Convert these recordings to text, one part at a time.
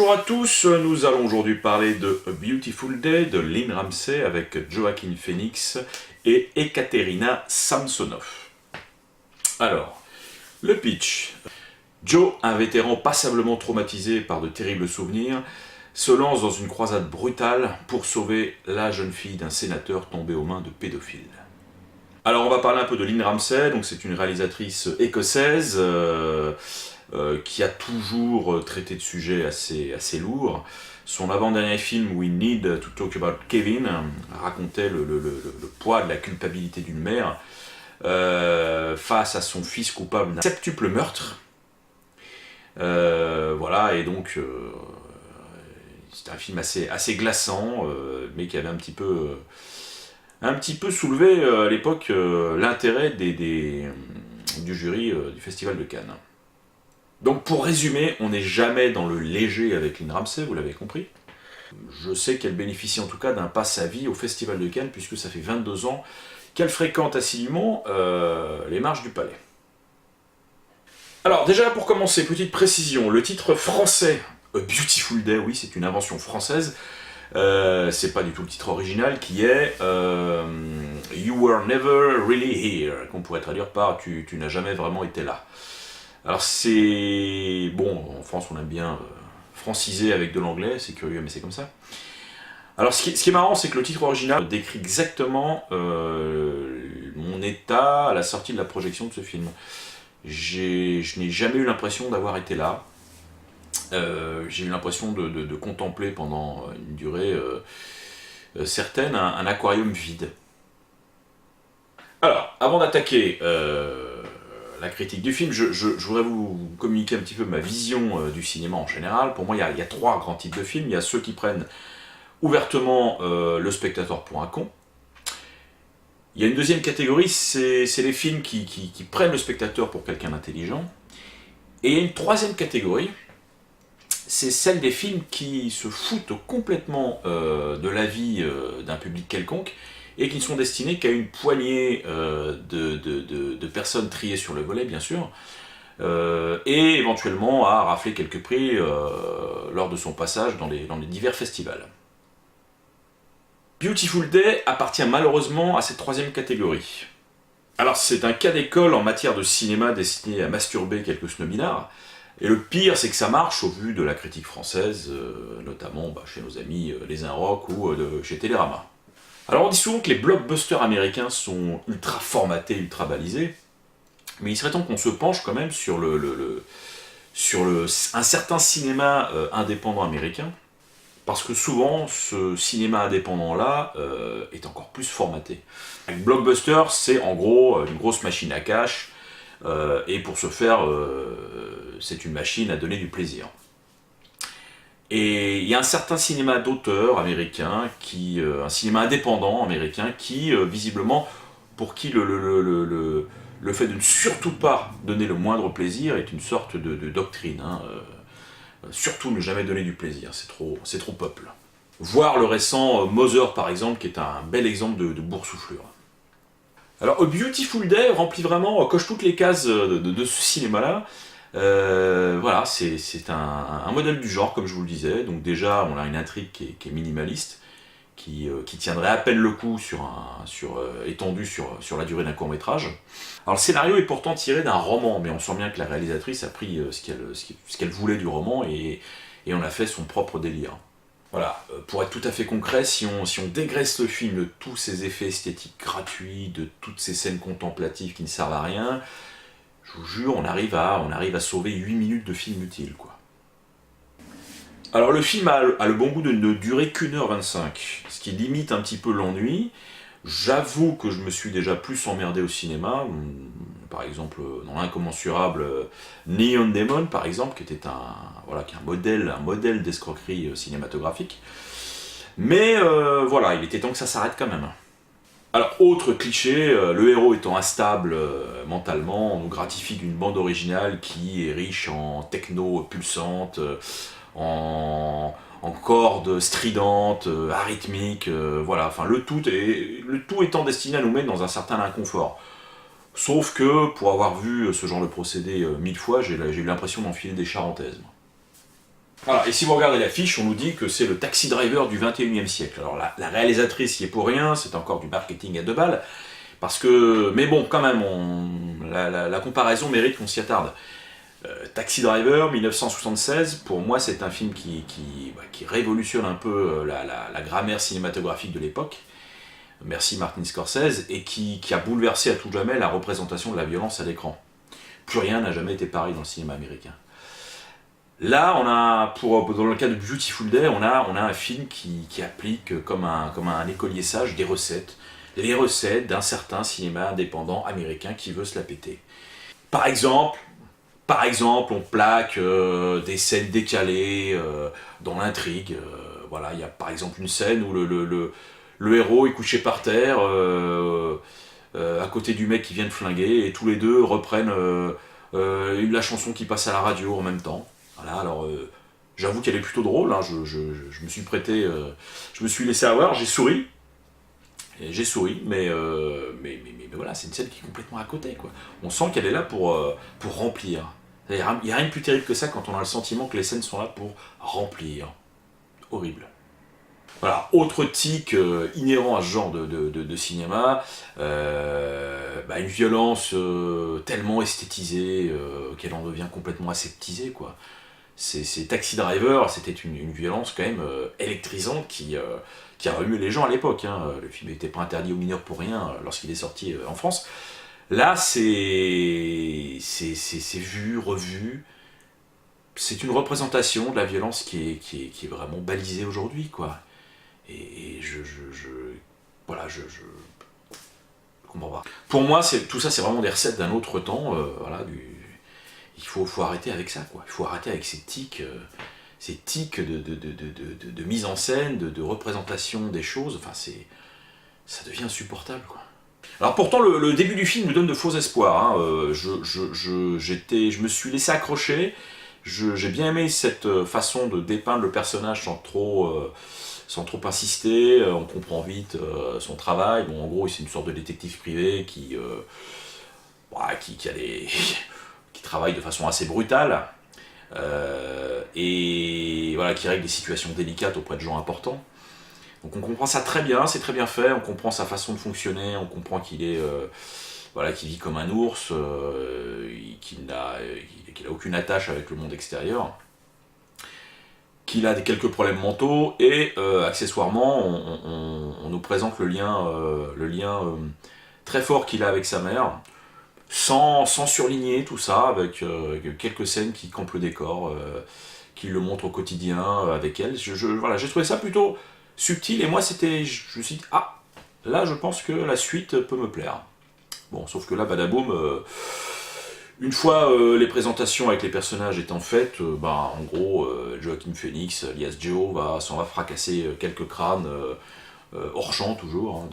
Bonjour à tous, nous allons aujourd'hui parler de A Beautiful Day de Lynne Ramsay avec Joaquin Phoenix et Ekaterina Samsonov. Alors, le pitch. Joe, un vétéran passablement traumatisé par de terribles souvenirs, se lance dans une croisade brutale pour sauver la jeune fille d'un sénateur tombé aux mains de pédophiles. Alors on va parler un peu de Lynne Ramsay, donc c'est une réalisatrice écossaise qui a toujours traité de sujets assez lourds. Son avant-dernier film, We Need to Talk About Kevin, racontait le poids de la culpabilité d'une mère face à son fils coupable d'un septuple meurtre. Voilà, et donc c'était un film assez glaçant, mais qui avait un petit peu soulevé à l'époque l'intérêt du jury du Festival de Cannes. Donc pour résumer, on n'est jamais dans le léger avec Lynne Ramsay, vous l'avez compris. Je sais qu'elle bénéficie en tout cas d'un pass à vie au Festival de Cannes, puisque ça fait 22 ans qu'elle fréquente assidûment les marches du Palais. Alors déjà pour commencer, petite précision, le titre français, A Beautiful Day, oui c'est une invention française, c'est pas du tout le titre original qui est You Were Never Really Here, qu'on pourrait traduire par tu n'as jamais vraiment été là. Alors c'est... bon, en France on aime bien franciser avec de l'anglais, c'est curieux mais c'est comme ça. Alors ce qui est marrant, c'est que le titre original décrit exactement mon état à la sortie de la projection de ce film. Je n'ai jamais eu l'impression d'avoir été là. J'ai eu l'impression de contempler pendant une durée certaine un aquarium vide. Alors, avant d'attaquer la critique du film, je voudrais vous communiquer un petit peu ma vision du cinéma en général. Pour moi, il y a trois grands types de films. Il y a ceux qui prennent ouvertement le spectateur pour un con. Il y a une deuxième catégorie, c'est les films qui prennent le spectateur pour quelqu'un d'intelligent. Et il y a une troisième catégorie, c'est celle des films qui se foutent complètement de la vie d'un public quelconque et qui ne sont destinés qu'à une poignée de personnes triées sur le volet, bien sûr, et éventuellement à rafler quelques prix lors de son passage dans les divers festivals. Beautiful Day appartient malheureusement à cette troisième catégorie. Alors c'est un cas d'école en matière de cinéma destiné à masturber quelques snobinards, et le pire c'est que ça marche au vu de la critique française, notamment chez nos amis Les Inrocks ou chez Télérama. Alors on dit souvent que les blockbusters américains sont ultra formatés, ultra balisés, mais il serait temps qu'on se penche quand même sur un certain cinéma indépendant américain, parce que souvent ce cinéma indépendant-là est encore plus formaté. Un blockbuster, c'est en gros une grosse machine à cash, et pour ce faire, c'est une machine à donner du plaisir. Et il y a un certain cinéma d'auteur américain, un cinéma indépendant américain, qui visiblement, pour qui le fait de ne surtout pas donner le moindre plaisir est une sorte de doctrine. Surtout ne jamais donner du plaisir, c'est trop peuple. Voir le récent Mother par exemple, qui est un bel exemple de boursouflure. Alors A Beautiful Day coche toutes les cases de ce cinéma-là. Voilà, c'est un modèle du genre, comme je vous le disais. Donc déjà, on a une intrigue qui est minimaliste, qui tiendrait à peine le coup étendu sur la durée d'un court-métrage. Alors le scénario est pourtant tiré d'un roman, mais on sent bien que la réalisatrice a pris ce qu'elle voulait du roman et en a fait son propre délire. Voilà, pour être tout à fait concret, si on dégraisse le film de tous ces effets esthétiques gratuits, de toutes ces scènes contemplatives qui ne servent à rien, je vous jure, on arrive à sauver 8 minutes de film utile, quoi. Alors le film a le bon goût de ne durer qu'1h25, ce qui limite un petit peu l'ennui. J'avoue que je me suis déjà plus emmerdé au cinéma, par exemple dans l'incommensurable Neon Demon, par exemple, qui était un modèle d'escroquerie cinématographique. Mais voilà, il était temps que ça s'arrête quand même. Alors, autre cliché, le héros étant instable mentalement, on nous gratifie d'une bande originale qui est riche en techno pulsante, en cordes stridentes, arythmiques, voilà, enfin le tout étant destiné à nous mettre dans un certain inconfort. Sauf que, pour avoir vu ce genre de procédé 1000 fois, j'ai eu l'impression d'enfiler des charentaises. Voilà, et si vous regardez l'affiche, on nous dit que c'est le Taxi Driver du 21e siècle. Alors la réalisatrice y est pour rien, c'est encore du marketing à 2 balles, parce que, mais bon, quand même, la comparaison mérite qu'on s'y attarde. Taxi Driver, 1976, pour moi c'est un film qui révolutionne un peu la grammaire cinématographique de l'époque. Merci Martin Scorsese, et qui a bouleversé à tout jamais la représentation de la violence à l'écran. Plus rien n'a jamais été pareil dans le cinéma américain. Là, dans le cas de Beautiful Day, on a un film qui applique comme un écolier sage des recettes. Les recettes d'un certain cinéma indépendant américain qui veut se la péter. Par exemple, on plaque des scènes décalées dans l'intrigue. Voilà, il y a par exemple une scène où le héros est couché par terre à côté du mec qui vient de flinguer, et tous les deux reprennent la chanson qui passe à la radio en même temps. Voilà, alors j'avoue qu'elle est plutôt drôle, hein, je me suis prêté, je me suis laissé avoir, j'ai souri, mais voilà, c'est une scène qui est complètement à côté, quoi. On sent qu'elle est là pour remplir. Il n'y a rien de plus terrible que ça quand on a le sentiment que les scènes sont là pour remplir. Horrible. Voilà, autre tic inhérent à ce genre de cinéma, une violence tellement esthétisée qu'elle en devient complètement aseptisée, quoi. C'est Taxi Driver, c'était une violence quand même électrisante qui a remué les gens à l'époque. Hein. Le film n'était pas interdit aux mineurs pour rien lorsqu'il est sorti en France. Là, c'est vu, revu. C'est une représentation de la violence qui est vraiment balisée aujourd'hui, quoi. Et voilà, je comprends pas. Pour moi, tout ça, c'est vraiment des recettes d'un autre temps. Voilà, il faut arrêter avec ça, quoi. Il faut arrêter avec ces tics de mise en scène, de représentation des choses. Enfin, ça devient insupportable, quoi. Alors pourtant, le début du film nous donne de faux espoirs. Hein. Je me suis laissé accrocher. J'ai bien aimé cette façon de dépeindre le personnage sans trop insister. On comprend vite son travail. Bon, en gros, c'est une sorte de détective privé qui travaille de façon assez brutale et voilà, qui règle des situations délicates auprès de gens importants. Donc on comprend ça très bien, c'est très bien fait, on comprend sa façon de fonctionner, on comprend qu'il vit comme un ours, qu'il n'a aucune attache avec le monde extérieur, qu'il a quelques problèmes mentaux, et accessoirement on nous présente le lien très fort qu'il a avec sa mère, sans surligner tout ça, avec quelques scènes qui campent le décor, qui le montrent au quotidien avec elle. Voilà, j'ai trouvé ça plutôt subtil, et moi je me suis dit, ah, là je pense que la suite peut me plaire. Bon, sauf que là, badaboum, une fois les présentations avec les personnages étant faites, en gros, Joaquin Phoenix, alias Joe, s'en va fracasser quelques crânes, hors champ toujours, hein,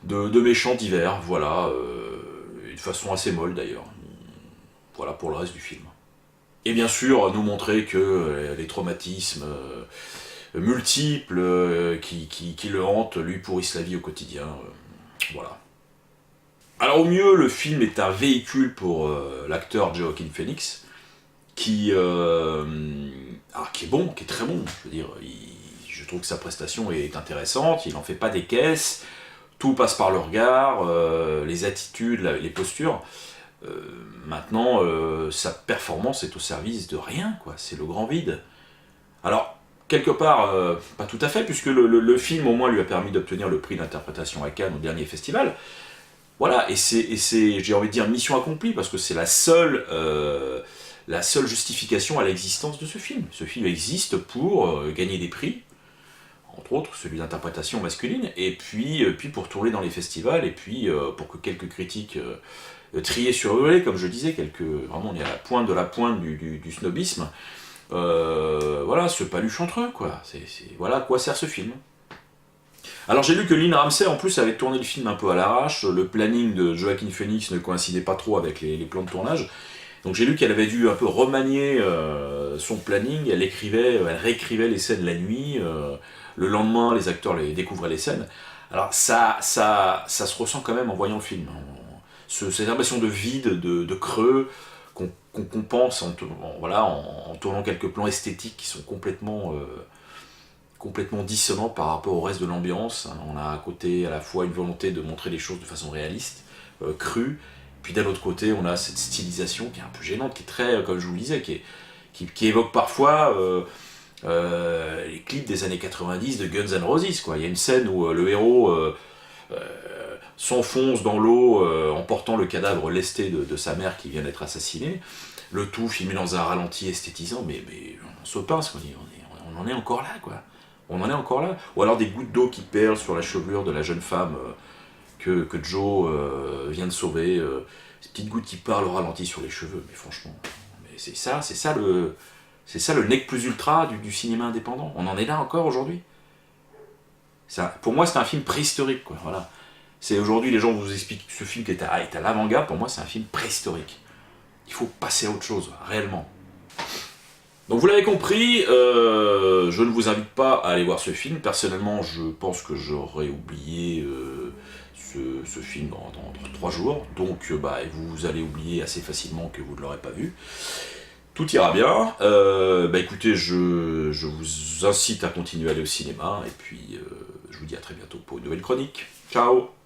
de méchants divers, voilà, de façon assez molle d'ailleurs. Voilà pour le reste du film. Et bien sûr, nous montrer que les traumatismes multiples qui le hantent lui pourrissent la vie au quotidien. Voilà. Alors au mieux, le film est un véhicule pour l'acteur Joaquin Phoenix, qui est bon, qui est très bon. Je veux dire, je trouve que sa prestation est intéressante, il n'en fait pas des caisses, tout passe par le regard, les attitudes, les postures. Maintenant, sa performance est au service de rien, quoi. C'est le grand vide. Alors, quelque part, pas tout à fait, puisque le film au moins lui a permis d'obtenir le prix d'interprétation à Cannes au dernier festival. Voilà, et c'est, j'ai envie de dire, mission accomplie, parce que c'est la seule justification à l'existence de ce film. Ce film existe pour gagner des prix, entre autres celui d'interprétation masculine, et puis pour tourner dans les festivals, et puis pour que quelques critiques triés sur hurlés, comme je disais, vraiment on est à la pointe du snobisme, voilà, se paluchent entre eux, quoi. Voilà à quoi sert ce film. Alors j'ai lu que Lynn Ramsay en plus avait tourné le film un peu à l'arrache, le planning de Joaquin Phoenix ne coïncidait pas trop avec les plans de tournage, donc j'ai lu qu'elle avait dû un peu remanier son planning, elle réécrivait les scènes la nuit, le lendemain les acteurs découvraient les scènes. Alors ça se ressent quand même en voyant le film, cette impression de vide, de creux, qu'on compense voilà, en tournant quelques plans esthétiques qui sont complètement dissonants par rapport au reste de l'ambiance. On a à côté à la fois une volonté de montrer les choses de façon réaliste, crue, puis d'un autre côté on a cette stylisation qui est un peu gênante, qui est très, comme je vous le disais, qui évoque parfois les clips des années 90 de Guns N' Roses, quoi. Il y a une scène où le héros s'enfonce dans l'eau en portant le cadavre lesté de sa mère qui vient d'être assassinée, le tout filmé dans un ralenti esthétisant, mais on se pince, quoi. On en est encore là, quoi. On en est encore là. Ou alors des gouttes d'eau qui perlent sur la chevelure de la jeune femme que Joe vient de sauver, ces petites gouttes qui parlent au ralenti sur les cheveux, mais franchement, mais c'est ça le nec plus ultra du cinéma indépendant. On en est là encore aujourd'hui. Pour moi, c'est un film préhistorique, quoi. Voilà. C'est aujourd'hui, les gens vous expliquent que ce film qui est à l'avant-garde. Pour moi, c'est un film préhistorique. Il faut passer à autre chose, réellement. Donc vous l'avez compris, je ne vous invite pas à aller voir ce film. Personnellement, je pense que j'aurais oublié ce film dans 3 jours. Donc vous allez oublier assez facilement que vous ne l'aurez pas vu. Tout ira bien. Écoutez, je vous incite à continuer à aller au cinéma. Et puis, je vous dis à très bientôt pour une nouvelle chronique. Ciao!